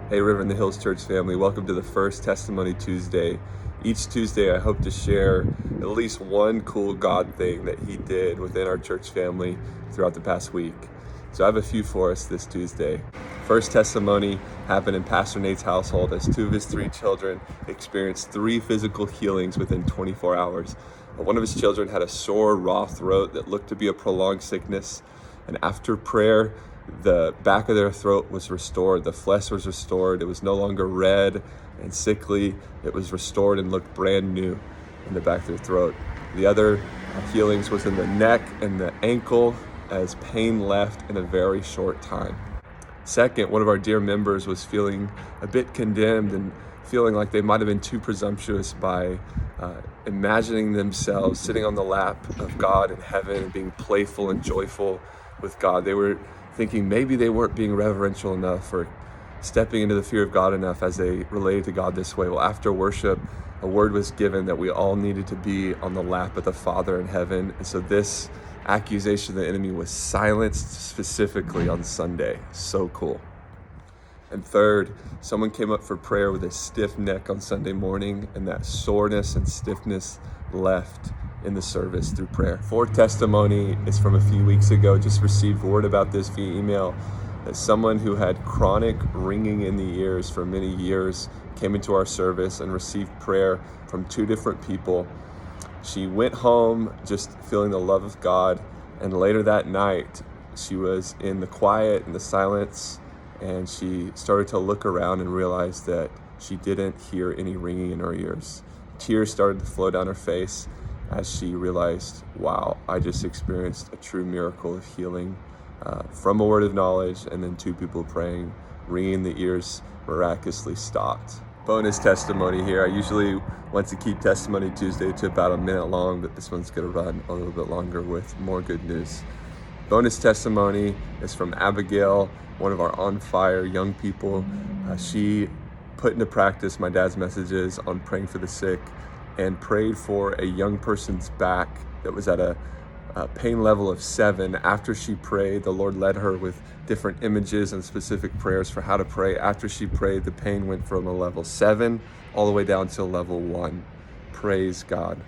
Hey, River in the Hills Church family, welcome to the first Testimony Tuesday. Each Tuesday, I hope to share at least one cool God thing that He did within our church family throughout the past week. So I have a few for us this Tuesday. First testimony happened in Pastor Nate's household as two of his three children experienced 3 physical healings within 24 hours. One of his children had a sore, raw throat that looked to be a prolonged sickness, and after prayer, the back of their throat was restored. The flesh was restored. It was no longer red and sickly. It was restored and looked brand new in the back of their throat. The other healings was in the neck and the ankle as pain left in a very short time. Second, one of our dear members was feeling a bit condemned and feeling like they might have been too presumptuous by imagining themselves sitting on the lap of God in heaven and being playful and joyful with God. They were thinking maybe they weren't being reverential enough or stepping into the fear of God enough as they related to God this way. Well, after worship, a word was given that we all needed to be on the lap of the Father in heaven. And so this accusation of the enemy was silenced specifically on Sunday. So cool. And third, someone came up for prayer with a stiff neck on Sunday morning, and that soreness and stiffness left in the service through prayer. Fourth testimony is from a few weeks ago. Just received word about this via email that someone who had chronic ringing in the ears for many years came into our service and received prayer from 2 different people. She went home just feeling the love of God, and later that night she was in the quiet and the silence, and she started to look around and realized that she didn't hear any ringing in her ears. Tears started to flow down her face as she realized, wow, I just experienced a true miracle of healing from a word of knowledge, and then 2 people praying, ringing in the ears miraculously stopped. Bonus testimony here. I usually want to keep Testimony Tuesday to about a minute long, but this one's going to run a little bit longer with more good news. Bonus testimony is from Abigail, one of our on fire young people. She put into practice my dad's messages on praying for the sick and prayed for a young person's back that was at a pain level of 7. After she prayed, the Lord led her with different images and specific prayers for how to pray. After she prayed, the pain went from a level 7 all the way down to level 1. Praise God.